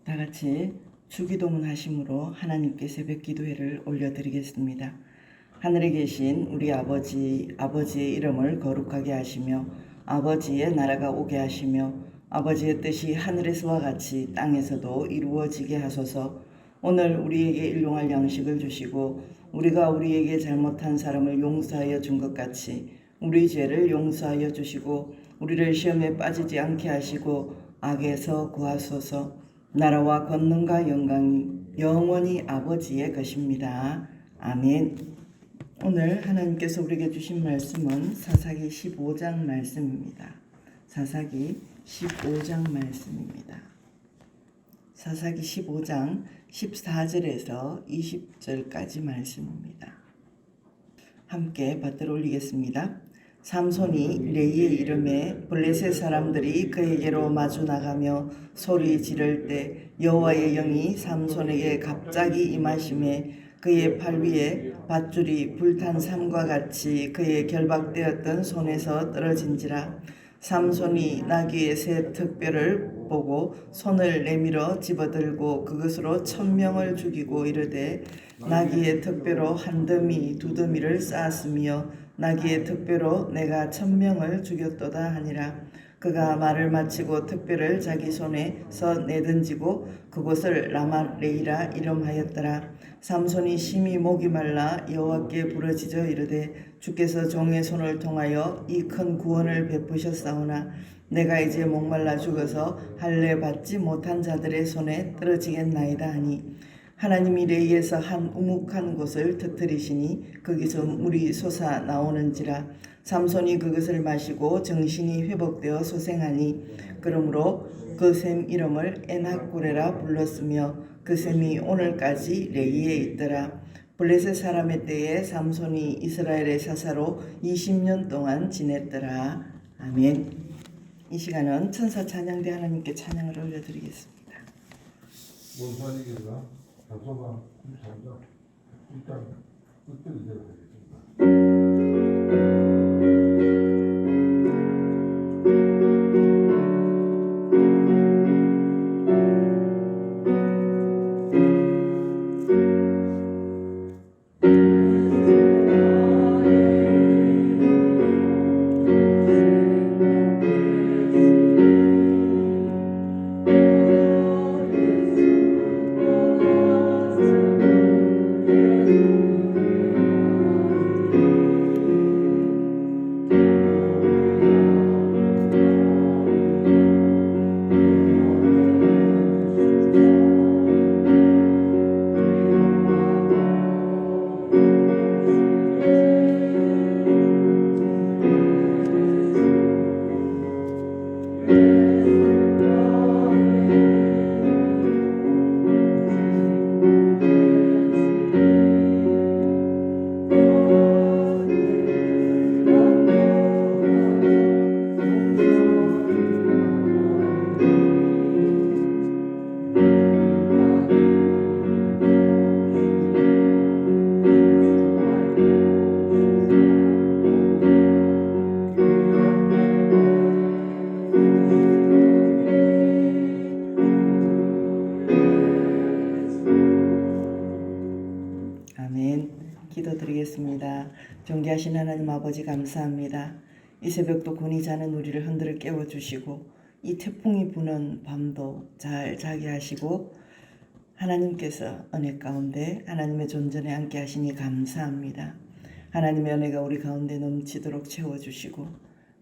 다 같이 주기도문 하심으로 하나님께 새벽 기도회를 올려드리겠습니다. 하늘에 계신 우리 아버지의 이름을 거룩하게 하시며 아버지의 나라가 오게 하시며 아버지의 뜻이 하늘에서와 같이 땅에서도 이루어지게 하소서. 오늘 우리에게 일용할 양식을 주시고 우리가 우리에게 잘못한 사람을 용서하여 준 것 같이 우리 죄를 용서하여 주시고 우리를 시험에 빠지지 않게 하시고 악에서 구하소서. 나라와 권능과 영광이 영원히 아버지의 것입니다. 아멘. 오늘 하나님께서 우리에게 주신 말씀은 사사기 15장 말씀입니다. 사사기 15장 말씀입니다. 사사기 15장 14절에서 20절까지 말씀입니다. 함께 받들어 올리겠습니다. 삼손이 레이의 이름에 블레셋 사람들이 그에게로 마주 나가며 소리 지를 때 여호와의 영이 삼손에게 갑자기 임하심에 그의 팔 위에 밧줄이 불탄 삼과 같이 그의 결박되었던 손에서 떨어진지라. 삼손이 나귀의 새 턱뼈를 보고 손을 내밀어 집어들고 그것으로 1000명을 죽이고 이르되 나귀의 턱뼈로 한 더미 두 더미를 쌓았으며 나귀의 턱뼈로 내가 1000명을 죽였도다 하니라. 그가 말을 마치고 턱뼈를 자기 손에서 내던지고 그곳을 라마레이라 이름하였더라. 삼손이 심히 목이 말라 여호와께 부르짖어 이르되 주께서 종의 손을 통하여 이 큰 구원을 베푸셨사오나 내가 이제 목말라 죽어서 할례 받지 못한 자들의 손에 떨어지겠나이다 하니 하나님이 레이에서 한 우묵한 곳을 터뜨리시니 거기서 물이 솟아 나오는지라. 삼손이 그것을 마시고 정신이 회복되어 소생하니 그러므로 그 샘 이름을 에낙고레라 불렀으며 그 샘이 오늘까지 레이에 있더라. 블레셋 사람의 때에 삼손이 이스라엘의 사사로 20년 동안 지냈더라. 아멘. 이 시간은 천사 찬양대 하나님께 찬양을 올려드리겠습니다. 원산이겠나? 답소가 잠자 일단 그때 이제 되겠습니다. 기도드리겠습니다. 존귀하신 하나님 아버지 감사합니다. 이 새벽도 곤히 자는 우리를 흔들어 깨워주시고 이 태풍이 부는 밤도 잘 자게 하시고 하나님께서 은혜 가운데 하나님의 존전에 함께 하시니 감사합니다. 하나님의 은혜가 우리 가운데 넘치도록 채워주시고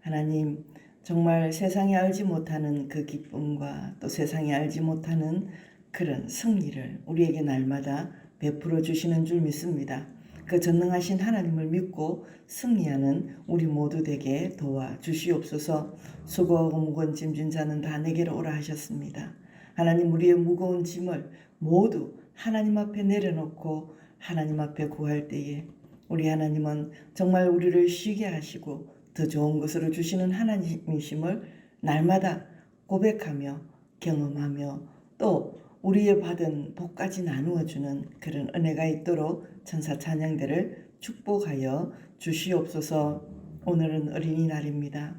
하나님 정말 세상이 알지 못하는 그 기쁨과 또 세상이 알지 못하는 그런 승리를 우리에게 날마다 베풀어 주시는 줄 믿습니다. 그 전능하신 하나님을 믿고 승리하는 우리 모두 되게 도와주시옵소서. 수고하고 무거운 짐진 자는 다 내게로 오라 하셨습니다. 하나님 우리의 무거운 짐을 모두 하나님 앞에 내려놓고 하나님 앞에 구할 때에 우리 하나님은 정말 우리를 쉬게 하시고 더 좋은 것으로 주시는 하나님이심을 날마다 고백하며 경험하며 또 우리의 받은 복까지 나누어주는 그런 은혜가 있도록 천사 찬양대를 축복하여 주시옵소서. 오늘은 어린이날입니다.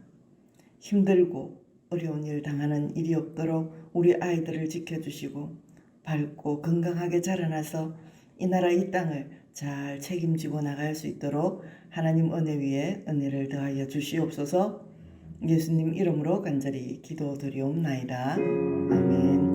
힘들고 어려운 일 당하는 일이 없도록 우리 아이들을 지켜주시고 밝고 건강하게 자라나서 이 나라 이 땅을 잘 책임지고 나갈 수 있도록 하나님 은혜 위에 은혜를 더하여 주시옵소서. 예수님 이름으로 간절히 기도드리옵나이다. 아멘.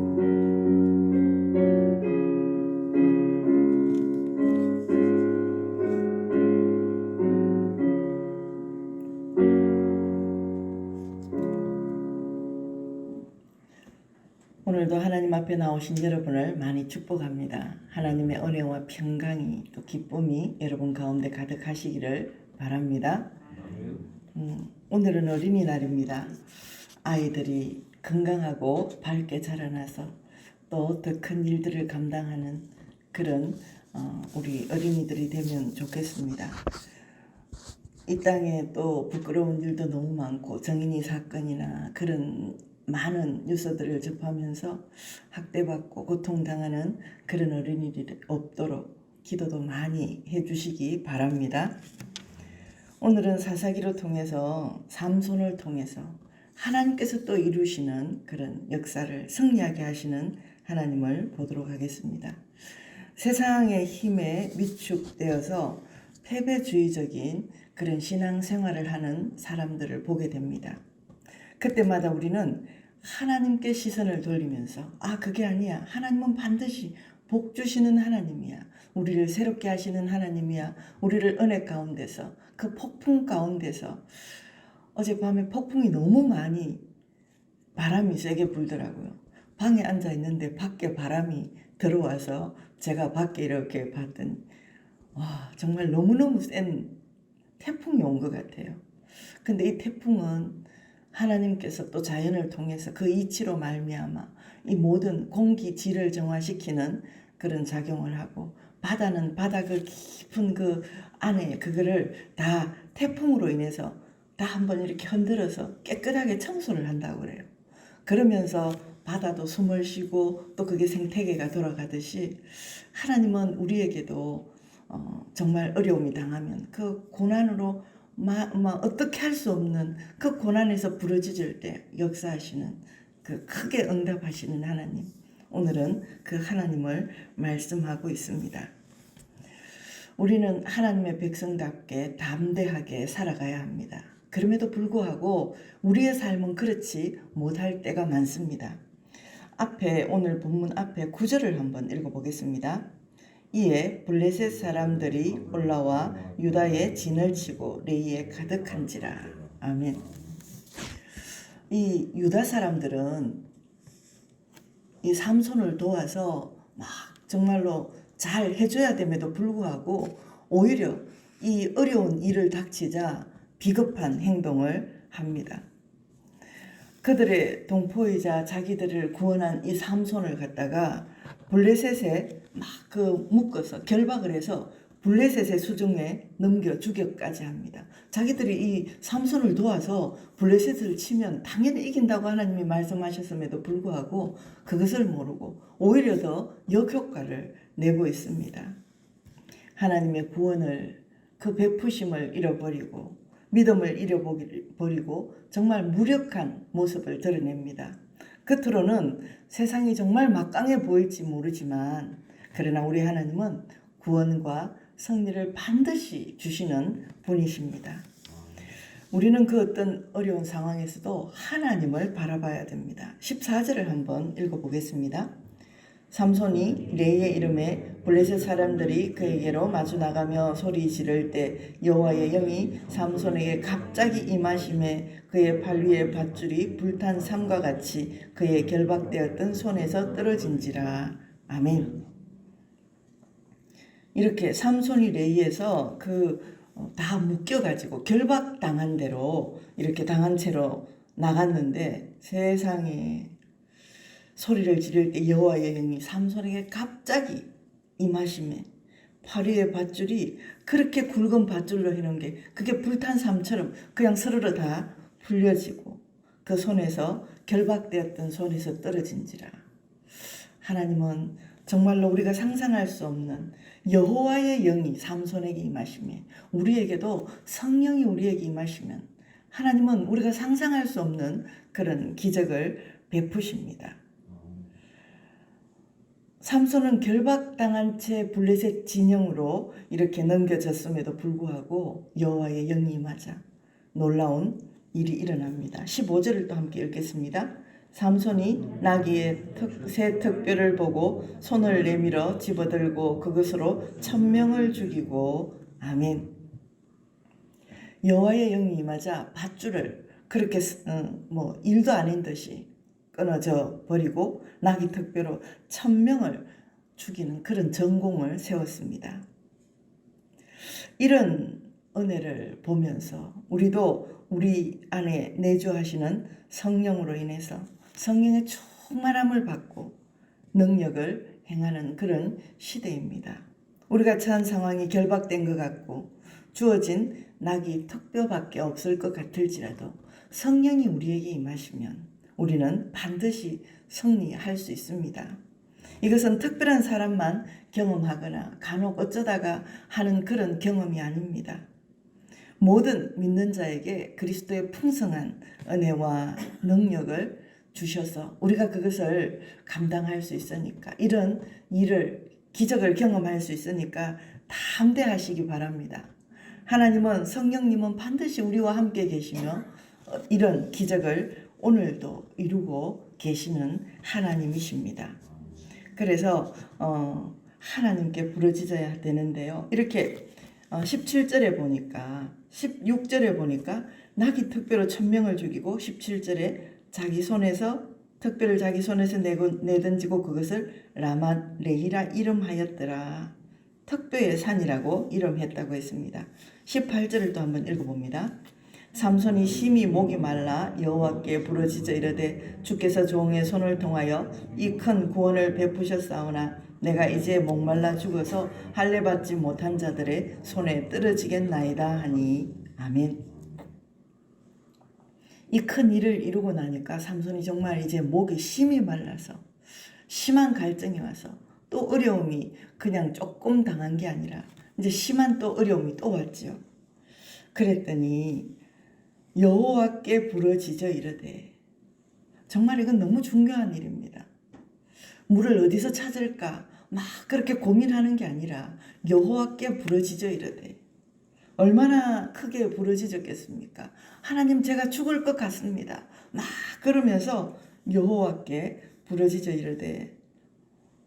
오늘도 하나님 앞에 나오신 여러분을 많이 축복합니다. 하나님의 은혜와 평강이 또 기쁨이 여러분 가운데 가득하시기를 바랍니다. 오늘은 어린이날입니다. 아이들이 건강하고 밝게 자라나서 또 더 큰 일들을 감당하는 그런 우리 어린이들이 되면 좋겠습니다. 이 땅에 또 부끄러운 일도 너무 많고 정인이 사건이나 그런 많은 뉴스들을 접하면서 학대받고 고통당하는 그런 어린이들이 없도록 기도도 많이 해주시기 바랍니다. 오늘은 사사기를 통해서 삼손을 통해서 하나님께서 또 이루시는 그런 역사를 승리하게 하시는 하나님을 보도록 하겠습니다. 세상의 힘에 위축되어서 패배주의적인 그런 신앙생활을 하는 사람들을 보게 됩니다. 그때마다 우리는 하나님께 시선을 돌리면서 그게 아니야. 하나님은 반드시 복 주시는 하나님이야. 우리를 새롭게 하시는 하나님이야. 우리를 은혜 가운데서 그 폭풍 가운데서 어젯밤에 폭풍이 너무 많이 바람이 세게 불더라고요. 방에 앉아 있는데 밖에 바람이 들어와서 제가 밖에 이렇게 봤더니 정말 너무너무 센 태풍이 온 것 같아요. 근데 이 태풍은 하나님께서 또 자연을 통해서 그 이치로 말미암아 이 모든 공기 질을 정화시키는 그런 작용을 하고 바다는 바닥을 깊은 그 안에 그거를 다 태풍으로 인해서 다 한번 이렇게 흔들어서 깨끗하게 청소를 한다고 그래요. 그러면서 바다도 숨을 쉬고 또 그게 생태계가 돌아가듯이 하나님은 우리에게도 정말 어려움이 당하면 그 고난으로 어떻게 할 수 없는 그 고난에서 부러지질 때 역사하시는 그 크게 응답하시는 하나님, 오늘은 그 하나님을 말씀하고 있습니다. 우리는 하나님의 백성답게 담대하게 살아가야 합니다. 그럼에도 불구하고 우리의 삶은 그렇지 못할 때가 많습니다. 오늘 본문 앞에 9절을 한번 읽어보겠습니다. 이에 블레셋 사람들이 올라와 유다의 진을 치고 레이에 가득한지라. 아멘. 이 유다 사람들은 이 삼손을 도와서 막 정말로 잘 해줘야 됨에도 불구하고 오히려 이 어려운 일을 닥치자 비겁한 행동을 합니다. 그들의 동포이자 자기들을 구원한 이 삼손을 갖다가 블레셋에 막 묶어서 결박을 해서 블레셋의 수중에 넘겨 죽여까지 합니다. 자기들이 이 삼손을 도와서 블레셋을 치면 당연히 이긴다고 하나님이 말씀하셨음에도 불구하고 그것을 모르고 오히려 더 역효과를 내고 있습니다. 하나님의 구원을 그 베푸심을 잃어버리고 믿음을 잃어버리고 정말 무력한 모습을 드러냅니다. 겉으로는 세상이 정말 막강해 보일지 모르지만 그러나 우리 하나님은 구원과 승리를 반드시 주시는 분이십니다. 우리는 그 어떤 어려운 상황에서도 하나님을 바라봐야 됩니다. 14절을 한번 읽어보겠습니다. 삼손이 레이의 이름에 블레셋 사람들이 그에게로 마주 나가며 소리 지를 때 여호와의 영이 삼손에게 갑자기 임하심에 그의 팔 위에 밧줄이 불탄 삼과 같이 그의 결박되었던 손에서 떨어진지라. 아멘. 이렇게 삼손이 레이에서 다 묶여가지고 결박당한 대로 이렇게 당한 채로 나갔는데 세상에 소리를 지를 때 여호와의 영이 삼손에게 갑자기 임하심에 팔 위에 밧줄이 그렇게 굵은 밧줄로 해놓은 게 그게 불탄 삼처럼 그냥 스르르 다 풀려지고 그 손에서 결박되었던 손에서 떨어진지라. 하나님은 정말로 우리가 상상할 수 없는 여호와의 영이 삼손에게 임하심에 우리에게도 성령이 우리에게 임하시면 하나님은 우리가 상상할 수 없는 그런 기적을 베푸십니다. 삼손은 결박당한 채 블레셋 진영으로 이렇게 넘겨졌음에도 불구하고 여호와의 영이 임하자 놀라운 일이 일어납니다. 15절을 또 함께 읽겠습니다. 삼손이 나귀의 새 턱뼈를 보고 손을 내밀어 집어들고 그것으로 1000명을 죽이고 아멘. 여호와의 영이 임하자 밧줄을 그렇게 일도 아닌 듯이 끊어져 버리고 나귀 턱뼈로 1000명을 죽이는 그런 전공을 세웠습니다. 이런 은혜를 보면서 우리도 우리 안에 내주하시는 성령으로 인해서 성령의 충만함을 받고 능력을 행하는 그런 시대입니다. 우리가 처한 상황이 결박된 것 같고 주어진 나귀 턱뼈밖에 없을 것 같을지라도 성령이 우리에게 임하시면 우리는 반드시 승리할 수 있습니다. 이것은 특별한 사람만 경험하거나 간혹 어쩌다가 하는 그런 경험이 아닙니다. 모든 믿는 자에게 그리스도의 풍성한 은혜와 능력을 주셔서 우리가 그것을 감당할 수 있으니까 이런 일을 기적을 경험할 수 있으니까 담대하시기 바랍니다. 하나님은 성령님은 반드시 우리와 함께 계시며 이런 기적을 오늘도 이루고 계시는 하나님이십니다. 그래서 하나님께 부르짖어야 되는데요. 이렇게 17절에 보니까 16절에 보니까 나귀 턱뼈로 1000명을 죽이고 17절에 자기 손에서 턱뼈를 자기 손에서 내던지고 그것을 라마레이라 이름하였더라. 턱뼈의 산이라고 이름했다고 했습니다. 18절을 또 한번 읽어봅니다. 삼손이 심히 목이 말라 여호와께 부르짖어 이르되 주께서 종의 손을 통하여 이 큰 구원을 베푸셨사오나 내가 이제 목말라 죽어서 할례 받지 못한 자들의 손에 떨어지겠나이다 하니 아멘. 이 큰 일을 이루고 나니까 삼손이 정말 이제 목이 심히 말라서 심한 갈증이 와서 또 어려움이 그냥 조금 당한 게 아니라 이제 심한 또 어려움이 또 왔죠. 그랬더니 여호와께 부르짖어 이르되 정말 이건 너무 중요한 일입니다. 물을 어디서 찾을까 막 그렇게 고민하는 게 아니라 여호와께 부르짖어 이르되 얼마나 크게 부르짖었겠습니까? 하나님 제가 죽을 것 같습니다. 막 그러면서 여호와께 부르짖어 이르되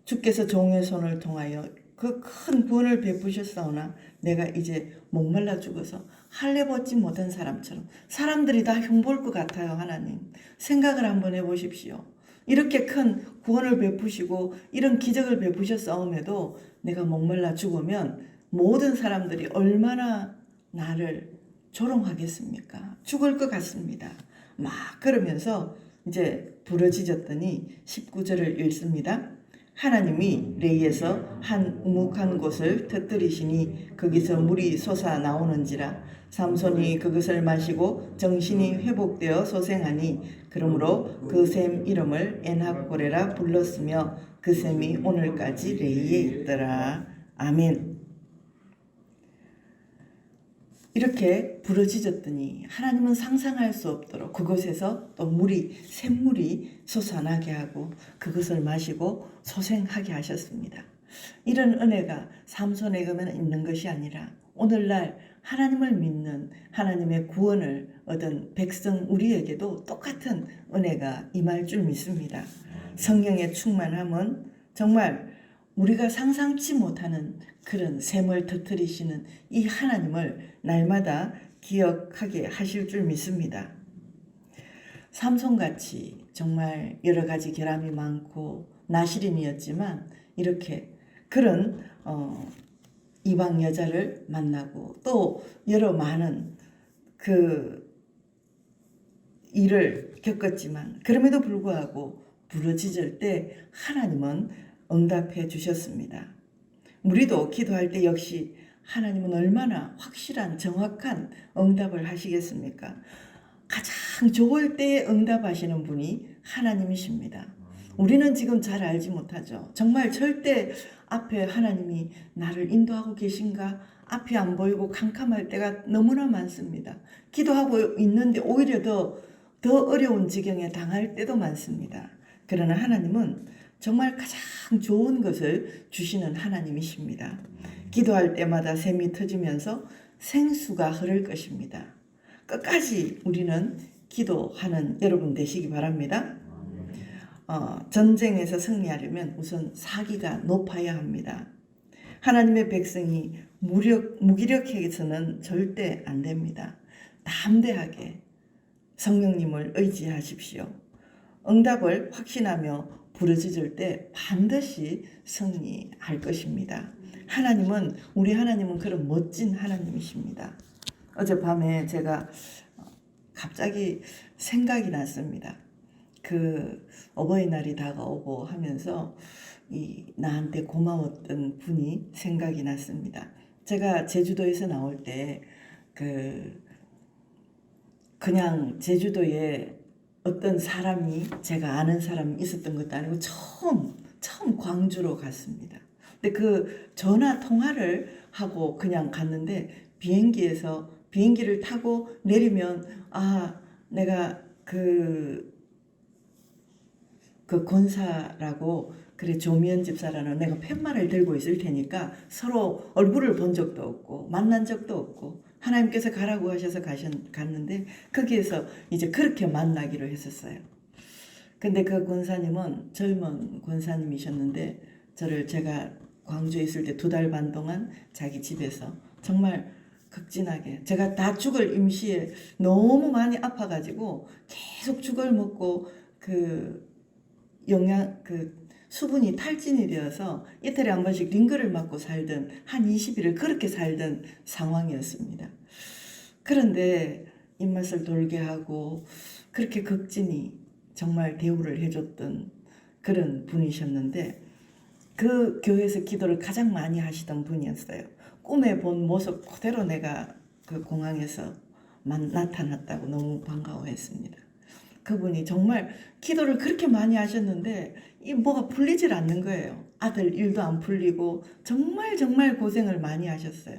주께서 종의 손을 통하여 그 큰 구원을 베푸셨사오나 내가 이제 목말라 죽어서 할례 받지 못한 사람처럼 사람들이 다 흉볼 것 같아요. 하나님 생각을 한번 해보십시오. 이렇게 큰 구원을 베푸시고 이런 기적을 베푸셨사옴에도 내가 목말라 죽으면 모든 사람들이 얼마나 나를 조롱하겠습니까? 죽을 것 같습니다. 막 그러면서 이제 부르짖었더니 19절을 읽습니다. 하나님이 레이에서 한 우묵한 곳을 터뜨리시니 거기서 물이 솟아 나오는지라 삼손이 그것을 마시고 정신이 회복되어 소생하니 그러므로 그 샘 이름을 엔합고레라 불렀으며 그 샘이 오늘까지 레이에 있더라. 아멘. 이렇게 부르짖었더니 하나님은 상상할 수 없도록 그곳에서 또 샘물이 솟아나게 하고 그것을 마시고 소생하게 하셨습니다. 이런 은혜가 삼손에게만 있는 것이 아니라 오늘날 하나님을 믿는 하나님의 구원을 얻은 백성 우리에게도 똑같은 은혜가 임할 줄 믿습니다. 성령의 충만함은 정말 우리가 상상치 못하는 그런 샘을 터뜨리시는 이 하나님을 날마다 기억하게 하실 줄 믿습니다. 삼손같이 정말 여러 가지 결함이 많고 나시린이었지만 이렇게 그런 이방 여자를 만나고 또 여러 많은 그 일을 겪었지만 그럼에도 불구하고 부르짖을 때 하나님은 응답해 주셨습니다. 우리도 기도할 때 역시 하나님은 얼마나 확실한 정확한 응답을 하시겠습니까? 가장 좋을 때에 응답하시는 분이 하나님이십니다. 우리는 지금 잘 알지 못하죠. 정말 절대 앞에 하나님이 나를 인도하고 계신가 앞이 안 보이고 캄캄할 때가 너무나 많습니다. 기도하고 있는데 오히려 더 어려운 지경에 당할 때도 많습니다. 그러나 하나님은 정말 가장 좋은 것을 주시는 하나님이십니다. 기도할 때마다 샘이 터지면서 생수가 흐를 것입니다. 끝까지 우리는 기도하는 여러분 되시기 바랍니다. 전쟁에서 승리하려면 우선 사기가 높아야 합니다. 하나님의 백성이 무기력해서는 절대 안 됩니다. 담대하게 성령님을 의지하십시오. 응답을 확신하며 부르짖을 때 반드시 승리할 것입니다. 우리 하나님은 그런 멋진 하나님이십니다. 어젯밤에 제가 갑자기 생각이 났습니다. 그 어버이날이 다가오고 하면서 나한테 고마웠던 분이 생각이 났습니다. 제가 제주도에서 나올 때 그냥 제주도에 어떤 사람이 제가 아는 사람이 있었던 것도 아니고 처음 광주로 갔습니다. 근데 그 전화 통화를 하고 그냥 갔는데 비행기를 타고 내리면 내가 그 권사라고 그래 조미연 집사라는 내가 팻말을 들고 있을 테니까 서로 얼굴을 본 적도 없고 만난 적도 없고 하나님께서 가라고 하셔서 갔는데 거기에서 이제 그렇게 만나기로 했었어요. 근데 그 권사님은 젊은 권사님이셨는데 제가 광주에 있을 때 2달 반 동안 자기 집에서 정말 극진하게 제가 다 죽을 임시에 너무 많이 아파가지고 계속 죽을 먹고 수분이 탈진이 되어서 이틀에 한 번씩 링거를 맞고 살던 한 20일을 그렇게 살던 상황이었습니다. 그런데 입맛을 돌게 하고 그렇게 극진히 정말 대우를 해줬던 그런 분이셨는데 그 교회에서 기도를 가장 많이 하시던 분이었어요. 꿈에 본 모습 그대로 내가 그 공항에서 나타났다고 너무 반가워했습니다. 그분이 정말 기도를 그렇게 많이 하셨는데 뭐가 풀리질 않는 거예요. 아들 일도 안 풀리고 정말 고생을 많이 하셨어요.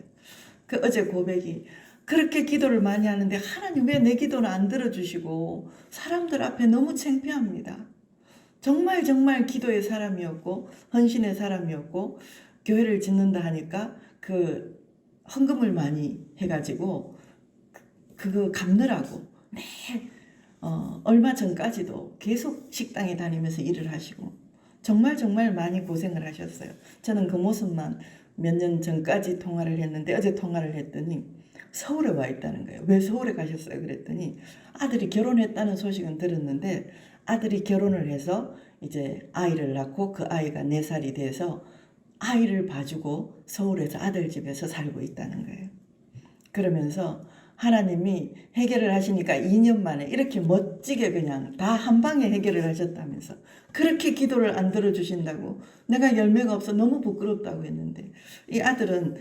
어제 고백이 그렇게 기도를 많이 하는데 하나님 왜 내 기도는 안 들어주시고 사람들 앞에 너무 창피합니다. 정말 기도의 사람이었고 헌신의 사람이었고 교회를 짓는다 하니까 헌금을 많이 해가지고 그거 갚느라고 얼마 전까지도 계속 식당에 다니면서 일을 하시고 정말 많이 고생을 하셨어요. 저는 그 모습만 몇 년 전까지 통화를 했는데 어제 통화를 했더니 서울에 와 있다는 거예요. 왜 서울에 가셨어요? 그랬더니 아들이 결혼했다는 소식은 들었는데 아들이 결혼을 해서 이제 아이를 낳고 그 아이가 4살이 돼서 아이를 봐주고 서울에서 아들 집에서 살고 있다는 거예요. 그러면서 하나님이 해결을 하시니까 2년 만에 이렇게 멋지게 그냥 다 한 방에 해결을 하셨다면서 그렇게 기도를 안 들어주신다고 내가 열매가 없어 너무 부끄럽다고 했는데 이 아들은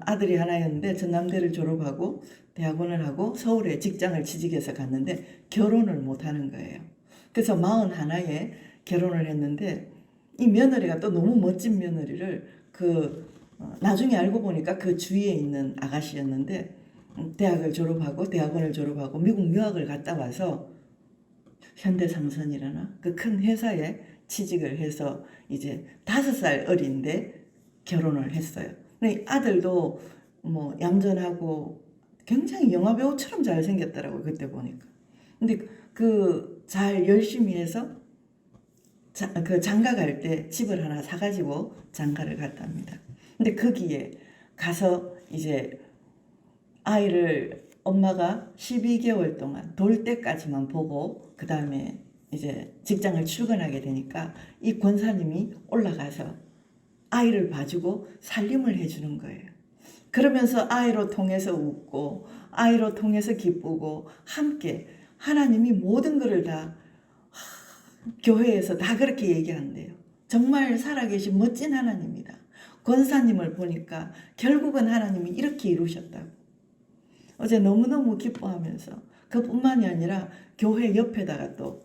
아들이 하나였는데 전남대를 졸업하고 대학원을 하고 서울에 직장을 취직해서 갔는데 결혼을 못하는 거예요. 그래서 41에 결혼을 했는데 이 며느리가 또 너무 멋진 며느리를 나중에 알고 보니까 그 주위에 있는 아가씨였는데 대학원을 졸업하고 미국 유학을 갔다 와서 현대상선이라나 그 큰 회사에 취직을 해서 이제 5살 어린데 결혼을 했어요. 근데 아들도 뭐 얌전하고 굉장히 영화배우처럼 잘생겼더라고요. 그때 보니까. 근데 잘 열심히 해서 장가 갈 때 집을 하나 사가지고 장가를 갔답니다. 근데 거기에 가서 이제 아이를 엄마가 12개월 동안 돌 때까지만 보고 그 다음에 이제 직장을 출근하게 되니까 이 권사님이 올라가서 아이를 봐주고 살림을 해주는 거예요. 그러면서 아이로 통해서 웃고 아이로 통해서 기쁘고 함께 하나님이 모든 것을 다 교회에서 다 그렇게 얘기한대요. 정말 살아계신 멋진 하나님이다. 권사님을 보니까 결국은 하나님이 이렇게 이루셨다고. 어제 너무너무 기뻐하면서 그뿐만이 아니라 교회 옆에다가 또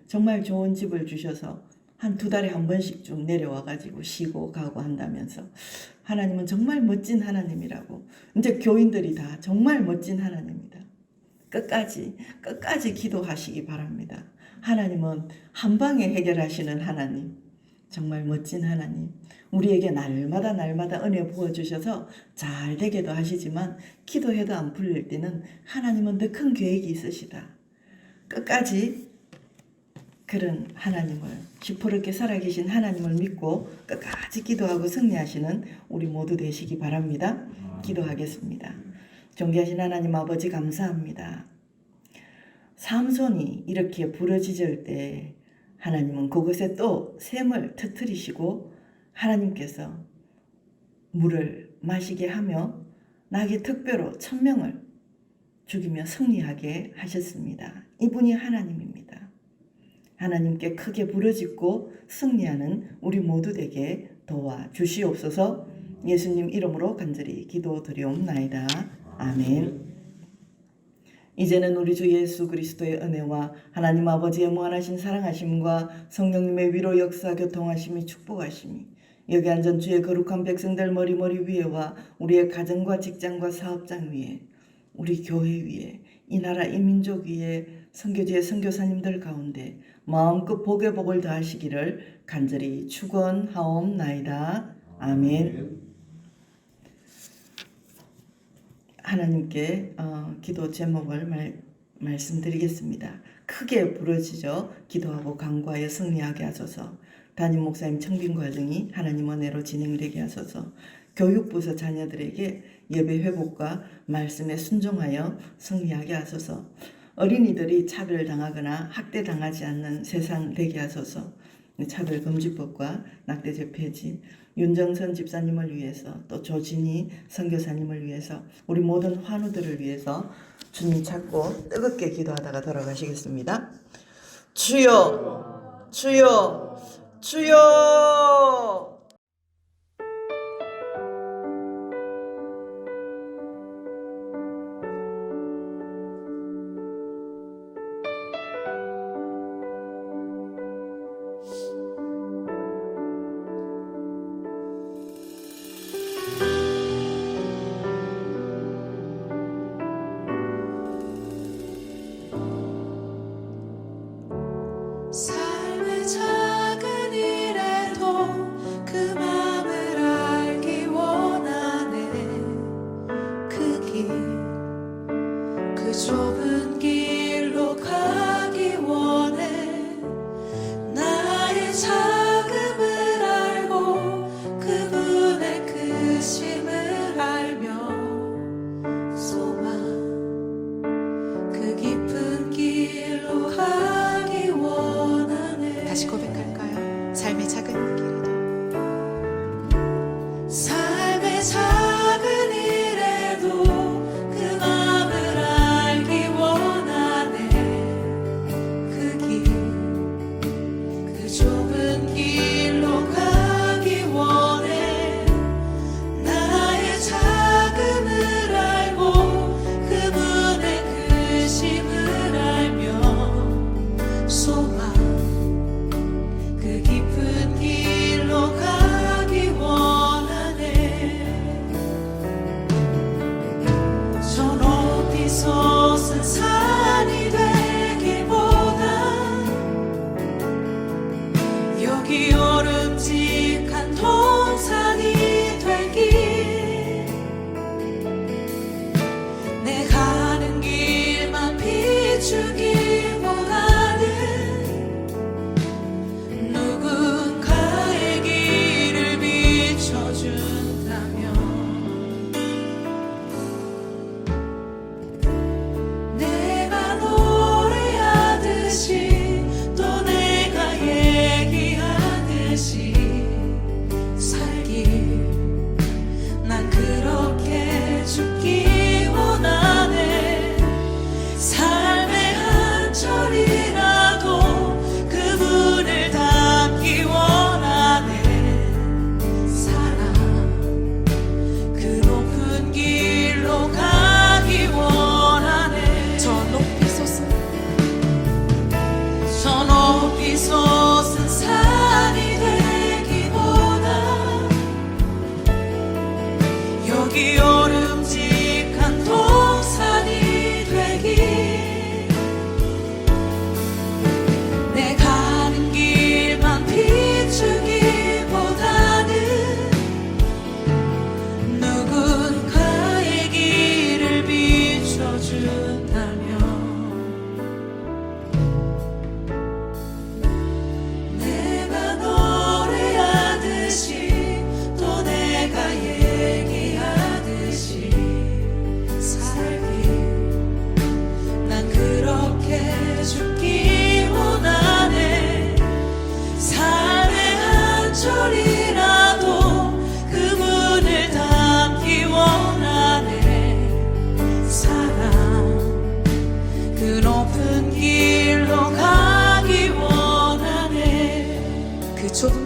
정말 좋은 집을 주셔서 한 2달에 한 번씩 좀 내려와 가지고 쉬고 가고 한다면서 하나님은 정말 멋진 하나님이라고. 이제 교인들이 다 정말 멋진 하나님입니다. 끝까지 기도하시기 바랍니다. 하나님은 한 방에 해결하시는 하나님, 정말 멋진 하나님. 우리에게 날마다 은혜 부어주셔서 잘 되게도 하시지만 기도해도 안 풀릴 때는 하나님은 더 큰 계획이 있으시다. 끝까지 그런 하나님을, 시퍼렇게 살아계신 하나님을 믿고 끝까지 기도하고 승리하시는 우리 모두 되시기 바랍니다. 기도하겠습니다. 존귀하신 하나님 아버지 감사합니다. 삼손이 이렇게 부러지질 때 하나님은 그곳에 또 샘을 터뜨리시고 하나님께서 물을 마시게 하며 나귀 특별로 1000명을 죽이며 승리하게 하셨습니다. 이분이 하나님입니다. 하나님께 크게 부르짖고 승리하는 우리 모두 되게 도와주시옵소서. 예수님 이름으로 간절히 기도드리옵나이다. 아멘. 이제는 우리 주 예수 그리스도의 은혜와 하나님 아버지의 무한하신 사랑하심과 성령님의 위로 역사 교통하심이 축복하심이 여기 앉은 주의 거룩한 백성들 머리 위에와 우리의 가정과 직장과 사업장 위에 우리 교회 위에 이 나라 이 민족 위에 선교지의 선교사님들 가운데 마음껏 복의 복을 더하시기를 간절히 축원하옵나이다. 아멘. 하나님께 기도 제목을 말씀드리겠습니다. 크게 부르짖어 기도하고 간구하여 승리하게 하소서. 담임 목사님 청빙 과정이 하나님 은혜로 진행되게 하소서. 교육부서 자녀들에게 예배 회복과 말씀에 순종하여 승리하게 하소서. 어린이들이 차별당하거나 학대당하지 않는 세상 되게 하소서. 차별금지법과 낙태죄 폐지, 윤정선 집사님을 위해서 또 조진희 선교사님을 위해서 우리 모든 환우들을 위해서 주님 찾고 뜨겁게 기도하다가 돌아가시겠습니다. 주여 주여 주여. 삶의 작은 일에도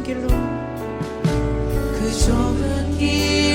길로 그 좁은 길